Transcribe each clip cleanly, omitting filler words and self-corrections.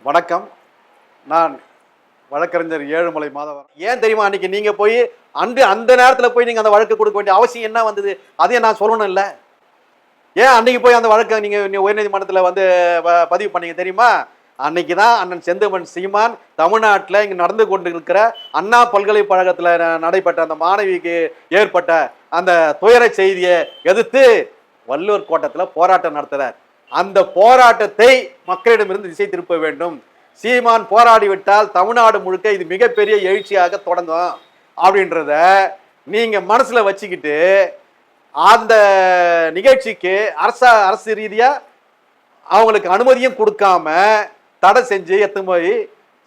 வணக்கம். நான் வழக்கறிஞர் ஏழுமலை மாதவன். ஏன் தெரியுமா, அன்னைக்கு நீங்க போய் அந்த நேரத்துல போய் நீங்க அந்த வழக்கு கொடுக்க வேண்டிய அவசியம் என்ன வந்தது? அதையும் நான் சொல்லணும் இல்ல? ஏன் அன்னைக்கு போய் அந்த வழக்கை நீங்க உயர்நீதிமன்றத்துல பதிவு பண்ணீங்க தெரியுமா? அன்னைக்கு தான் அண்ணன் செந்தமன் சீமான் தமிழ்நாட்டில் இங்க நடந்து கொண்டு இருக்கிற அண்ணா பல்கலைக்கழகத்துல நடைபெற்ற அந்த மாணவிக்கு ஏற்பட்ட அந்த துயர செய்தியை எதிர்த்து வள்ளுவர் கோட்டத்துல போராட்டம் நடத்துறார். அந்த போராட்டத்தை மக்களிடமிருந்து திசை திருப்ப வேண்டும். சீமான் போராடிவிட்டால் தமிழ்நாடு முழுக்க இது மிகப்பெரிய எழுச்சியாக தொடங்கும் அப்படின்றத நீங்க மனசுல வச்சுக்கிட்டு அந்த நிகழ்ச்சிக்கு அரசு ரீதியா அவங்களுக்கு அனுமதியும் கொடுக்காம தடை செஞ்சு எத்தனை போய்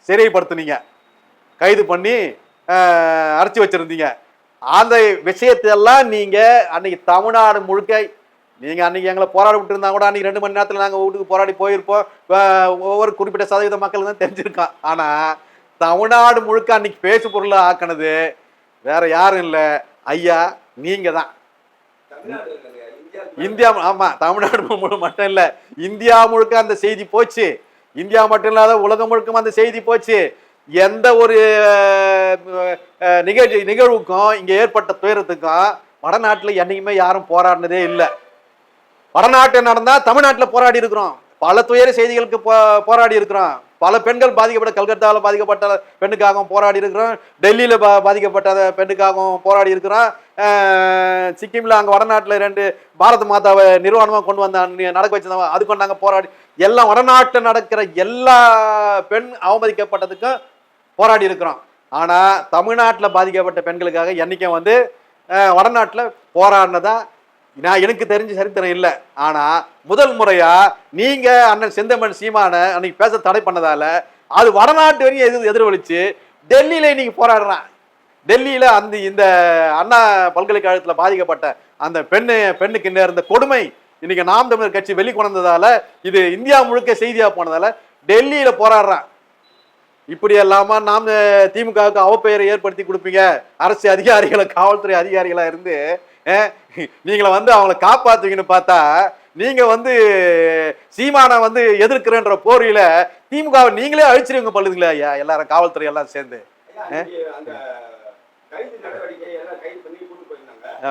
சிறைப்படுத்தினீங்க, கைது பண்ணி அடைச்சி வச்சிருந்தீங்க. அந்த விஷயத்தெல்லாம் நீங்க அன்னைக்கு தமிழ்நாடு முழுக்க நீங்க அன்னைக்கு எங்களை போராட விட்டு இருந்தா கூட அன்னைக்கு 2 மணி நேரத்தில் நாங்கள் வீட்டுக்கு போராடி போயிருப்போம். ஒவ்வொரு குறிப்பிட்ட சதவீத மக்கள் தான் தெரிஞ்சிருக்கான். ஆனா தமிழ்நாடு முழுக்க அன்னைக்கு பேசு பொருளை ஆக்கினது வேற யாரும் இல்லை, ஐயா நீங்க தான். இந்தியா, ஆமா, தமிழ்நாடு மட்டும் இல்ல, இந்தியா முழுக்க அந்த செய்தி போச்சு. இந்தியா மட்டும் இல்லாத உலகம் முழுக்க அந்த செய்தி போச்சு. எந்த ஒரு நிகழ்வுக்கும் இங்க ஏற்பட்ட துயரத்துக்கும் வடநாட்டுல என்னைக்குமே யாரும் போராடினதே இல்லை. வடநாட்டில் நடந்தா தமிழ்நாட்டில் போராடி இருக்கிறோம். பல துயர செய்திகளுக்கு போராடி இருக்கிறோம். பல பெண்கள் பாதிக்கப்பட்ட, கல்கத்தாவில் பாதிக்கப்பட்ட பெண்ணுக்காகவும் போராடி இருக்கிறோம். டெல்லியில பாதிக்கப்பட்ட பெண்ணுக்காகவும் போராடி இருக்கிறோம். சிக்கிம்ல அங்கே வடநாட்டில் 2 பாரத மாதாவை நிர்வாணமாக கொண்டு வந்த நடக்க வச்சிருந்தாங்க, அதுக்கு நாங்கள் போராடி எல்லாம் வடநாட்டில் நடக்கிற எல்லா பெண் அவமதிக்கப்பட்டதுக்கும் போராடி இருக்கிறோம். ஆனா தமிழ்நாட்டில் பாதிக்கப்பட்ட பெண்களுக்காக என்னைக்கும் வடநாட்டில் போராடினதா நான் எனக்கு தெரிஞ்ச சரித்திரம் இல்லை. ஆனா முதல் முறையா நீங்க அண்ணன் செந்தமன் சீமான அன்னைக்கு பேச தடை பண்ணதால அது வடநாட்டு வரையும் எதிர்வலிச்சு டெல்லியில இன்னைக்கு போராடுறான். டெல்லியில இந்த அண்ணா பல்கலைக்கழகத்துல பாதிக்கப்பட்ட அந்த பெண்ணுக்கு நேர்ந்த கொடுமை இன்னைக்கு நாம் தமிழர் கட்சி வெளிக்கொணர்ந்ததால இது இந்தியா முழுக்க செய்தியா போனதால டெல்லியில போராடுறான். இப்படி இல்லாம நாம் திமுகவுக்கு அவப்பெயரை ஏற்படுத்தி கொடுப்பீங்க, அரசு அதிகாரிகளை, காவல்துறை அதிகாரிகளா இருந்து நீங்களை அவங்களை காப்பாத்துவீங்கன்னு பார்த்தா நீங்க சீமான எதிர்க்கிறன்ற போரியில திமுகவை நீங்களே அழிச்சிருவீங்க பழுதுங்களா ஐயா, எல்லாரும் காவல்துறை எல்லாம் சேர்ந்து.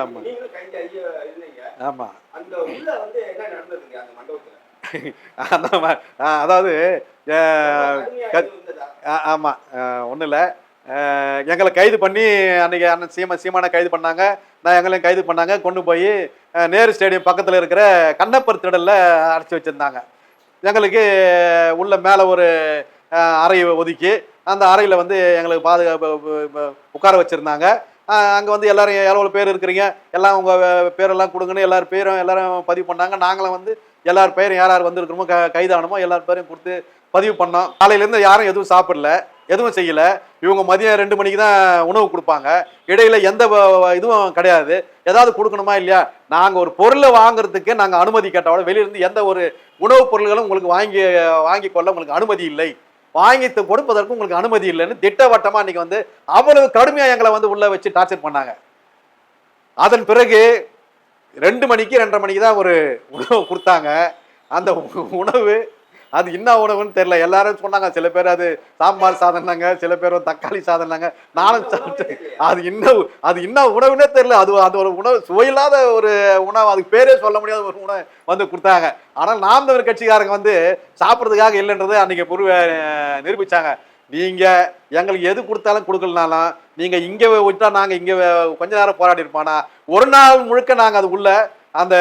ஆமா ஆமா அதாவது ஆமா ஒன்றும் இல்லை, எங்களை கைது பண்ணி அன்னைக்கு அண்ணன் சீமானை கைது பண்ணாங்க, நான் எங்களையும் கைது பண்ணாங்க. கொண்டு போய் நேரு ஸ்டேடியம் பக்கத்தில் இருக்கிற கண்ணப்பர் திடலில் அடைச்சி வச்சுருந்தாங்க. எங்களுக்கு உள்ள மேலே ஒரு அறை ஒதுக்கி அந்த அறையில் எங்களுக்கு பாதுகாப்பு உட்கார வச்சுருந்தாங்க. அங்கே எல்லாரும் எவ்வளோ பேர் இருக்கிறீங்க, எல்லாம் உங்கள் பேரெல்லாம் கொடுங்கன்னு எல்லாரும் பதிவு பண்ணாங்க. நாங்களும் எல்லார் பேரும் யார் யார் வந்திருக்கிறோமோ கைதானமோ எல்லார் பேரையும் கொடுத்து பதிவு பண்ணோம். காலையிலேருந்து யாரும் எதுவும் சாப்பிடல, எதுவும் செய்யல. இவங்க மதியம் 2 மணிக்கு தான் உணவு கொடுப்பாங்க. இடையில எந்த இதுவும் கிடையாது. ஏதாவது கொடுக்கணுமா இல்லையா, நாங்கள் ஒரு பொருளை வாங்குறதுக்கு நாங்கள் அனுமதி கேட்டோட வெளியிருந்து எந்த ஒரு உணவுப் பொருள்களும் உங்களுக்கு வாங்கி கொள்ள உங்களுக்கு அனுமதி இல்லை, வாங்கி கொடுப்பதற்கு உங்களுக்கு அனுமதி இல்லைன்னு திட்டவட்டமா இன்னைக்கு அவ்வளவு கடுமையா எங்களை உள்ள வச்சு டார்ச்சர் பண்ணாங்க. அதன் பிறகு 2 மணிக்கு 2:30 மணிக்கு தான் ஒரு உணவு கொடுத்தாங்க. அந்த உணவு அது என்ன உணவுன்னு தெரியல. எல்லாரும் சொன்னாங்க, சில பேர் அது சாம்பார் சாதம்னாங்க, சில பேர் தக்காளி சாதம்னாங்க. நானும் சாப்பிட்டேன். அது என்ன உணவுன்னே தெரியல. அது ஒரு உணவு, சுவையில்லாத ஒரு உணவு, அதுக்கு பேரே சொல்ல முடியாத ஒரு உணவு கொடுத்தாங்க. ஆனால் நாம் தமிழர் கட்சிக்காரங்க சாப்பிட்றதுக்காக இல்லைன்றது அன்னைக்கு நிரூபிச்சாங்க. நீங்க எங்களுக்கு எது கொடுத்தாலும் கொடுக்கலனாலும் நீங்க இங்க விட்டா நாங்க இங்க கொஞ்ச நேரம் போராடி இருப்பானா, ஒரு நாள் முழுக்க நாங்க அது உள்ள அந்த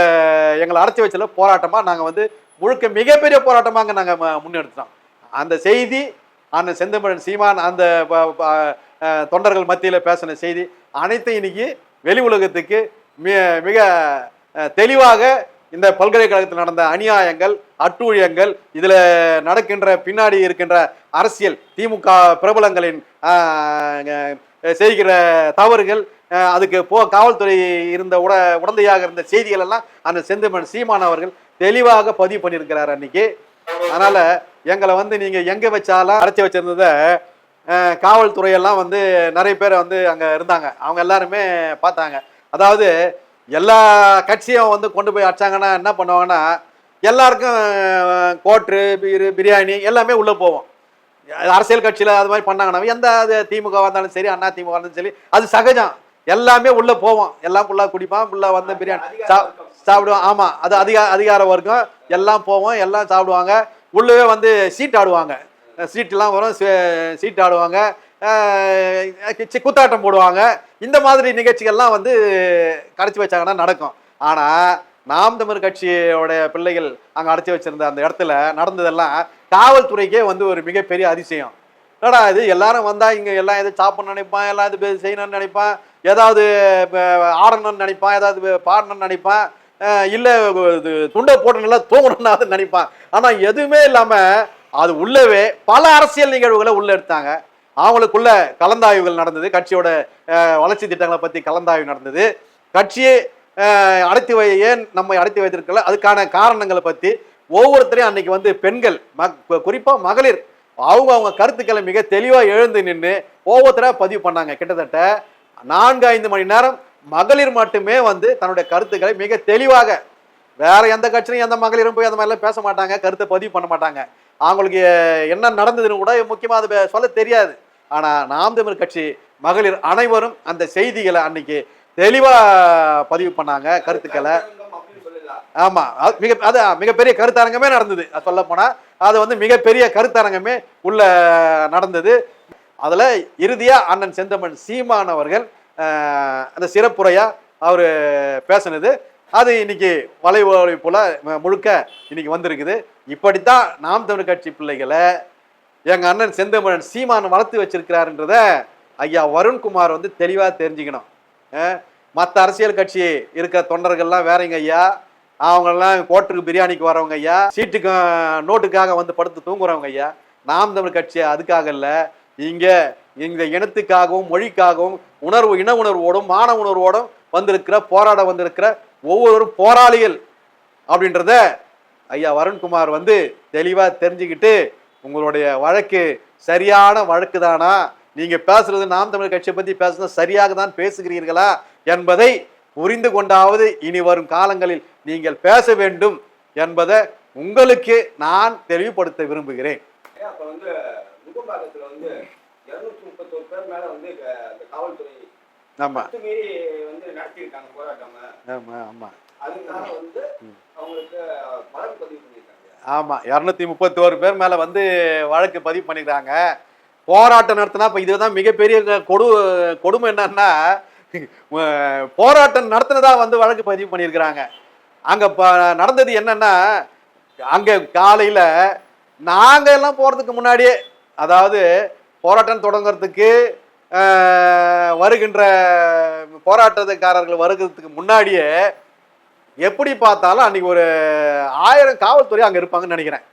எங்களை அடைச்சி வச்சல போராட்டமா நாங்க முழுக்க மிகப்பெரிய போராட்டமாக நாங்க முன்னெடுத்தோம். அந்த செய்தி அந்த செந்தமிழன் சீமான் அந்த தொண்டர்கள் மத்தியில பேசின செய்தி அனைத்தும் இன்னைக்கு வெளி உலகத்துக்கு மிக தெளிவாக இந்த பல்கலைக்கழகத்தில் நடந்த அநியாயங்கள், அட்டூழியங்கள், இதுல நடக்கின்ற பின்னாடி இருக்கின்ற அரசியல், திமுக பிரபலங்களின் செய்கிற தவறுகள், அதுக்கு காவல்துறை இருந்த உடந்தையாக இருந்த செய்திகள் எல்லாம் அந்த செந்தமிழன் சீமான் அவர்கள் தெளிவாக பதிவு பண்ணியிருக்கிறார் அன்னைக்கு. அதனால எங்களை நீங்க எங்க வச்சாலும் அடைச்சி வச்சிருந்தத காவல்துறையெல்லாம் நிறைய பேர் அங்க இருந்தாங்க, அவங்க எல்லாருமே பார்த்தாங்க. அதாவது எல்லா கட்சியும் கொண்டு போய் அடிச்சாங்கன்னா என்ன பண்ணுவாங்கன்னா எல்லாருக்கும் கோட்ரு பிரியாணி எல்லாமே உள்ள போவோம். அரசியல் கட்சியில அது மாதிரி பண்ணாங்கன்னா எந்த அது திமுக வந்தாலும் சரி, அண்ணா திமுக வந்தாலும் சரி, அது சகஜம். எல்லாமே உள்ள போவோம், எல்லாம் ஃபுல்லா குடிப்பான், ஃபுல்லா வந்து பிரியாணி சாப்பிடுவான். ஆமா, அது அதிகார வர்க்கம் எல்லாம் போவோம், எல்லாம் சாப்பிடுவாங்க. உள்ளவே வந்து சீட் ஆடுவாங்க, சீட்டுலாம் வரும், சீட் ஆடுவாங்க, குத்தாட்டம் போடுவாங்க. இந்த மாதிரி நிகழ்ச்சிகள்லாம் வந்து கடைச்சி வச்சாங்கன்னா நடக்கும். ஆனா நாம் தமிழர் கட்சியோட பிள்ளைகள் அங்க அடைச்சி வச்சிருந்த அந்த இடத்துல நடந்ததெல்லாம் காவல்துறைக்கே வந்து ஒரு மிகப்பெரிய அதிசயம். என்னடா இது, எல்லாரும் வந்தா இங்க எல்லாம் எது சாப்பிடணும்னு நினைப்பான், எல்லாம் இது செய்யணும்னு நினைப்பான், ஏதாவது ஆடணும்னு நினைப்பான், ஏதாவது பாடணும்னு நினைப்பான், இல்ல துண்டை போட்டு நல்லா தூங்கணும்னு நினைப்பான். ஆனா எதுவுமே இல்லாம அது உள்ளவே பல அரசியல் நிகழ்வுகளை உள்ள எடுத்தாங்க. அவங்களுக்குள்ள கலந்தாய்வுகள் நடந்தது, கட்சியோட வளர்ச்சி திட்டங்களை பத்தி கலந்தாய்வு நடந்தது. கட்சியை ஏன் நம்மை அடைத்து வைத்திருக்கல அதுக்கான காரணங்களை பத்தி ஒவ்வொருத்தரையும் அன்னைக்கு வந்து பெண்கள், குறிப்பா மகளிர், அவங்க கருத்துக்களை மிக தெளிவா எழுந்து நின்று ஒவ்வொருத்தரா பதிவு பண்ணாங்க. கிட்டத்தட்ட 4-5 மணி நேரம் மகளிர் மட்டுமே வந்து தன்னுடைய கருத்துக்களை மிக தெளிவாக, வேற எந்த கட்சியும் எந்த மகளிரும் போய் அந்த மாதிரிலாம் பேச மாட்டாங்க, கருத்தை பதிவு பண்ண மாட்டாங்க. அவங்களுக்கு என்ன நடந்ததுன்னு கூட முக்கியமா அது சொல்ல தெரியாது. ஆனா நாம் தமிழர் கட்சி மகளிர் அனைவரும் அந்த செய்திகளை அன்னைக்கு தெளிவா பதிவு பண்ணாங்க, கருத்துக்களை. ஆமா, அது மிகப்பெரிய கருத்தரங்கமே நடந்தது. சொல்ல போனா அது வந்து மிகப்பெரிய கருத்தரங்கமே உள்ள நடந்தது. அதுல இறுதியா அண்ணன் செந்தமிழ் சீமான் அவர்கள் அந்த சிறப்புரையா அவரு பேசினது, அது இன்னைக்கு வலைவலி போல முழுக்க இன்னைக்கு வந்திருக்குது. இப்படித்தான் நாம் தமிழர் கட்சி பிள்ளைகளை எங்க அண்ணன் செந்தமிழன் சீமான் வளர்த்து வச்சிருக்கிறாருன்றத ஐயா வருண்குமார் வந்து தெளிவா தெரிஞ்சுக்கணும். மற்ற அரசியல் கட்சி இருக்கிற தொண்டர்கள்லாம் வேறங்க ஐயா, அவங்கெல்லாம் கோட்டுக்கு பிரியாணிக்கு வரவங்க ஐயா, சீட்டுக்கும் நோட்டுக்காக வந்து படுத்து தூங்குறவங்க ஐயா. நாம் தமிழ் கட்சி அதுக்காக இல்ல, இங்க இந்த இனத்துக்காகவும் மொழிக்காகவும் இன உணர்வோடும் மான உணர்வோடும் வந்திருக்கிற போராட வந்திருக்கிற ஒவ்வொருவரும் போராளிகள் அப்படின்றத ஐயா வருண்குமார் வந்து தெளிவா தெரிஞ்சுக்கிட்டு, உங்களுடைய வழக்கு சரியான வழக்கு தானா, நீங்க பேசுறது நாம் தமிழர் கட்சியை பத்தி பேசுறது சரியாக தான் பேசுகிறீர்களா என்பதை புரிந்து கொண்டாவது இனி வரும் காலங்களில் நீங்கள் பேச வேண்டும் என்பதை உங்களுக்கு நான் தெளிவுபடுத்த விரும்புகிறேன். ஆமா ஆமா, 231 பேர் மேல வந்து வழக்கு பதிவு பண்ணிக்கிறாங்க. போராட்டம் நடத்தினா இப்ப இதுதான் மிகப்பெரிய கொடுமை. என்னன்னா போராட்டம் நடத்தினதா வந்து வழக்கு பதிவு பண்ணியிருக்கிறாங்க. அங்க நடந்தது என்னன்னா, அங்க காலையில நாங்க எல்லாம் போறதுக்கு முன்னாடியே, அதாவது போராட்டம் தொடங்குறதுக்கு வருகின்ற போராட்டக்காரர்கள் வருகிறதுக்கு முன்னாடியே எப்படி பார்த்தாலும் அன்னைக்கு ஒரு 1000 காவல்துறை அங்க இருப்பாங்கன்னு நினைக்கிறேன்.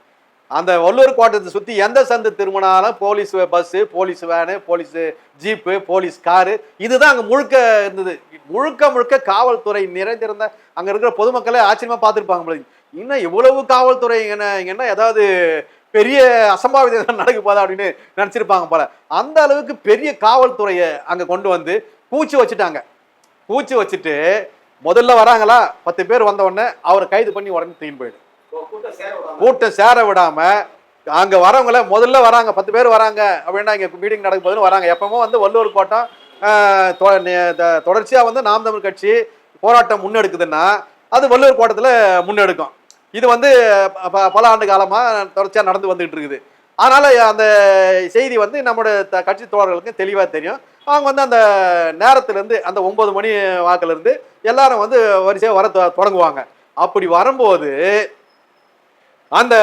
அந்த வள்ளூர் கோட்டத்தை சுத்தி எந்த சந்து திரும்பினாலும் police bus, police van, police jeep, police car, இதுதான் அங்க முழுக்க இருந்தது. முழுக்க காவல்துறை நிறைந்திருந்த அங்க இருக்கிற பொதுமக்களே ஆச்சரியமா பார்த்துருப்பாங்க. இன்னும் இவ்வளவு காவல்துறை என்ன ஏதாவது பெரிய அசம்பாவிதம் நடக்க போதா அப்படின்னு நினைச்சிருப்பாங்க போல. அந்த அளவுக்கு பெரிய காவல்துறையை அங்க கொண்டு வந்து பூச்சி வச்சுட்டாங்க. பூச்சி வச்சுட்டு முதல்ல வராங்களா 10 பேர் வந்த உடனே அவரை கைது பண்ணி உடனே தூக்கி போயிடு. கூட்டம் சேர விடாம அங்க வரவங்கள முதல்ல வராங்க, 10 பேர் வராங்க அப்படின்னா இங்க மீட்டிங் நடக்கும் போதுன்னு வராங்க. எப்பவும் வந்து வள்ளூர் கோட்டம் தொடர்ச்சியா வந்து நாம் தமிழ் கட்சி போராட்டம் முன்னெடுக்குதுன்னா அது வள்ளூர் கோட்டத்துல முன்னெடுக்கும். இது வந்து பல ஆண்டு காலமா தொடர்ச்சியா நடந்து வந்துகிட்டு இருக்குது. அதனால அந்த செய்தி வந்து நம்முடைய கட்சி தோழர்களுக்கு தெளிவா தெரியும். அவங்க வந்து அந்த நேரத்துல இருந்து அந்த 9 மணி வாக்குல இருந்து எல்லாரும் வந்து வரிசையா வர தொடங்குவாங்க. அப்படி வரும்போது அந்த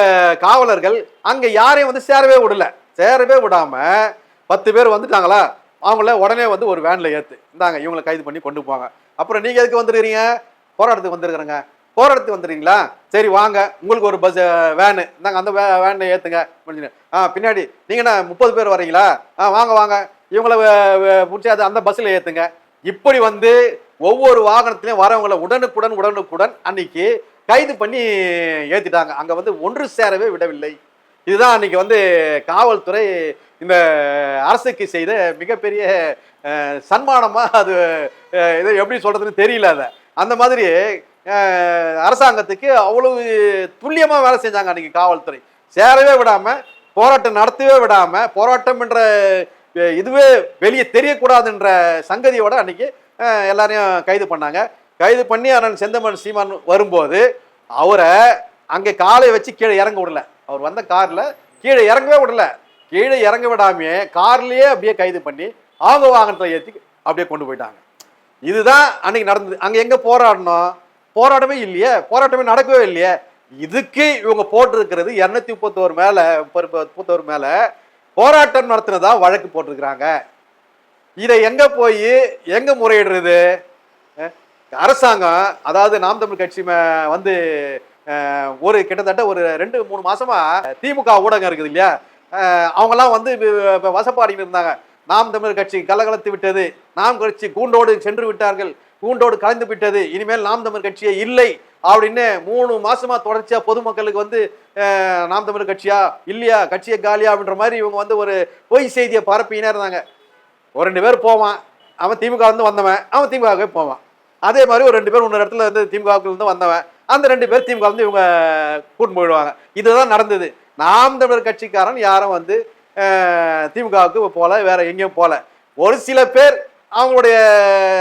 காவலர்கள் அங்க யாரையும் வந்து சேரவே விடாம 10 பேர் வந்துட்டாங்களா, அவங்கள உடனே வந்து ஒரு வேன்ல ஏத்து இந்தாங்க இவங்களை கைது பண்ணி கொண்டு போவாங்க. அப்புறம் நீங்க எதுக்கு வந்துருக்கீங்க? போராட்டத்துக்கு வந்துருக்குறேங்க. போராட்டத்துக்கு வந்துடுறீங்களா, சரி வாங்க, உங்களுக்கு ஒரு பஸ் வேனு இந்தாங்க, அந்த வேன்ல ஏத்துங்க. பின்னாடி நீங்க என்ன 30 பேர் வரீங்களா, வாங்க இவங்கள பிடிச்சி அந்த பஸ்ல ஏத்துங்க. இப்படி வந்து ஒவ்வொரு வாகனத்திலையும் வரவங்களை உடனுக்குடன் அன்னைக்கு கைது பண்ணி ஏத்திட்டாங்க. அங்க வந்து ஒன்று சேரவே விடவில்லை. இதுதான் அன்னைக்கு வந்து காவல்துறை இந்த அரசுக்கு செய்த மிகப்பெரிய சன்மானமா, அது இதை எப்படி சொல்றதுன்னு தெரியல. அதை அந்த மாதிரி அரசாங்கத்துக்கு அவ்வளவு துல்லியமா வேலை செஞ்சாங்க அன்னைக்கு காவல்துறை. சேரவே விடாம போராட்டம் நடத்தவே விடாம போராட்டம் என்ற இதுவே வெளியே தெரியக்கூடாதுன்ற சங்கதியோட அன்னைக்கு எல்லாரையும் கைது பண்ணாங்க. கைது பண்ணி அண்ணன் செந்தமன் சீமான் வரும்போது அவரை அங்கே காலை வச்சு கீழே இறங்க விடல. அவர் வந்த கார்ல கீழே இறங்கவே விடல. கீழே இறங்க விடாமையே கார்லயே அப்படியே கைது பண்ணி அவங்க வாகனத்தை ஏற்றி அப்படியே கொண்டு போயிட்டாங்க. இதுதான் அன்னைக்கு நடந்தது. அங்க எங்க போராடணும்? போராடவே இல்லையே, போராட்டமே நடக்கவே இல்லையே. இதுக்கு இவங்க போட்டிருக்கிறது 231 மேல போராட்டம் நடத்தினதா வழக்கு போட்டிருக்கிறாங்க. இதை எங்க போய் எங்க முறையிடுறது? அரசாங்கம், அதாவது நாம் தமிழ் கட்சி வந்து ஒரு கிட்டத்தட்ட ஒரு 2-3 மாசமா திமுக ஊடகம் இருக்குது இல்லையா, அவங்கெல்லாம் வந்து வசப்பாடின்னு இருந்தாங்க. நாம் தமிழ் கட்சி கலகலத்து விட்டது, நாம் கட்சி கூண்டோடு சென்று விட்டார்கள், கூண்டோடு கலந்து விட்டது, இனிமேல் நாம் தமிழ் கட்சியே இல்லை அப்படின்னு 3 மாசமா தொடர்ச்சியா பொதுமக்களுக்கு வந்து நாம் தமிழ் கட்சியா இல்லையா, கட்சியை காலியா அப்படின்ற மாதிரி இவங்க வந்து ஒரு பொய் செய்தியை பரப்பினே இருந்தாங்க. ஒரு 2 பேர் போவான், அவன் திமுக வந்து வந்தவன், அவன் திமுகவே போவான். அதே மாதிரி ஒரு 2 பேர் இன்னொரு இடத்துல இருந்து திமுகவுக்கு இருந்து வந்தவன், அந்த 2 பேர் திமுக வந்து இவங்க கூட்டு போயிடுவாங்க. இதுதான் நடந்தது. நாம் தமிழர் கட்சிக்காரன் யாரும் வந்து திமுகவுக்கு போல, வேற எங்கேயும் போல. ஒரு சில பேர் அவங்களுடைய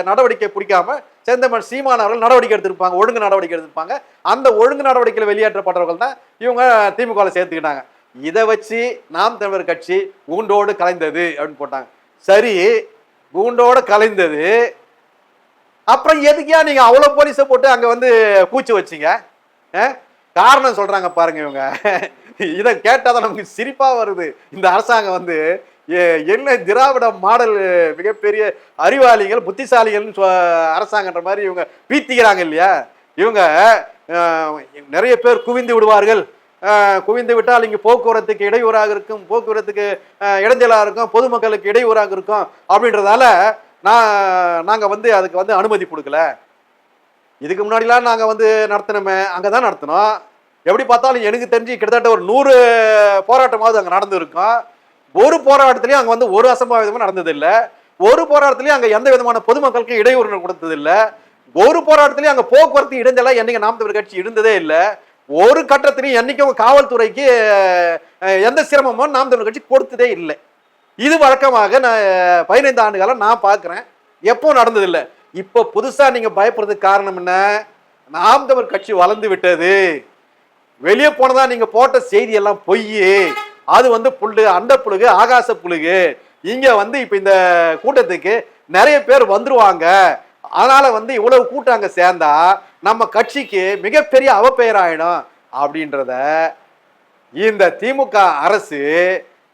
நடவடிக்கை பிடிக்காம செந்தமன் சீமான் அவர்கள் நடவடிக்கை எடுத்திருப்பாங்க, ஒழுங்கு நடவடிக்கை எடுத்திருப்பாங்க. அந்த ஒழுங்கு நடவடிக்கையில் வெளியேற்றப்பட்டவர்கள் தான் இவங்க திமுகவில் சேர்த்துக்கிட்டாங்க. இதை வச்சு நாம் தமிழர் கட்சி கூண்டோடு கலைந்தது அப்படின்னு போட்டாங்க. சரி, கூண்டோடு கலைந்தது, அப்புறம் எதுக்கியா நீங்க அவ்வளவு போலீஸை போட்டு அங்க வந்து பூச்சி வச்சிங்க? காரணம் சொல்றாங்க பாருங்க இவங்க. இதை கேட்டாதான் நமக்கு சிரிப்பா வருது. இந்த அரசாங்கம் வந்து என்ன திராவிட மாடல் மிகப்பெரிய அறிவாளிகள் புத்திசாலிகள் அரசாங்கன்ற மாதிரி இவங்க பீத்திக்கிறாங்க இல்லையா. இவங்க நிறைய பேர் குவிந்து விடுவார்கள், குவிந்து விட்டால் இங்கு போக்குவரத்துக்கு இடையூறாக இருக்கும், போக்குவரத்துக்கு இடைஞ்சலாக இருக்கும், பொதுமக்களுக்கு இடையூறாக இருக்கும் அப்படின்றதால நாங்க வந்து அதுக்கு வந்து அனுமதி கொடுக்கல. இதுக்கு முன்னாடிலாம் நாங்க வந்து நடத்தினோமே, அங்கதான் நடத்தினோம். எப்படி பார்த்தாலும் எனக்கு தெரிஞ்சு கிட்டத்தட்ட ஒரு 100 போராட்டமாவது அங்க நடந்து இருக்கும். ஒரு போராட்டத்திலையும் அங்க வந்து ஒரு அசம்பாவிதமும் நடந்தது இல்லை. ஒரு போராட்டத்திலையும் அங்க எந்த விதமான பொதுமக்களுக்கு இடையூறு கொடுத்தது இல்லை. ஒரு போராட்டத்திலையும் அங்க போக்குவரத்து இடைஞ்சலா என்னைக்கு நாம் தமிழர் கட்சி இருந்ததே இல்லை. ஒரு கட்டத்திலையும் என்னைக்கும் காவல்துறைக்கு எந்த சிரமமும் நாம் தமிழர் கட்சி கொடுத்ததே இல்லை. இது வழக்கமாக நான் 15 ஆண்டு காலம் நான் பார்க்கிறேன், எப்போ நடந்ததில்லை. இப்போ புதுசா நீங்க பயப்படுறதுக்கு காரணம் என்ன? நாம் தமிழர் கட்சி வளர்ந்து விட்டது, வெளியே போனதா நீங்க போட்ட செய்தி எல்லாம் பொய், அது வந்து புல்லு, அண்ட புழுகு, ஆகாச புழுகு. இங்க வந்து இப்ப இந்த கூட்டத்துக்கு நிறைய பேர் வந்துருவாங்க, அதனால வந்து இவ்வளவு கூட்டம் அங்க சேர்ந்தா நம்ம கட்சிக்கு மிகப்பெரிய அவப்பெயர் ஆயிடும் அப்படின்றத இந்த திமுக அரசு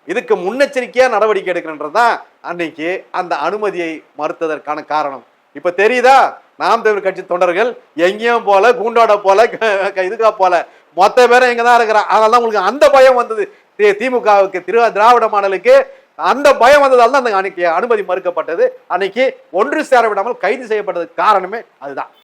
இதுக்கு முன்னெச்சரிக்கையா நடவடிக்கை எடுக்கணுன்றதுதான் அன்னைக்கு அந்த அனுமதியை மறுத்ததற்கான காரணம். இப்ப தெரியுதா, நாம் தமிழர் கட்சி தொண்டர்கள் எங்கேயும் போல, கூண்டோட போல, இதுக்கா போல, மொத்த பேரும் இங்கதான் இருக்கிறான். அதனால உங்களுக்கு அந்த பயம் வந்தது. திமுகவுக்கு, திராவிட மாடலுக்கு அந்த பயம் வந்ததால் தான் அந்த அன்னைக்கு அனுமதி மறுக்கப்பட்டது. அன்னைக்கு ஒன்று சேர விடாமல் கைது செய்யப்பட்டதுக்கு காரணமே அதுதான்.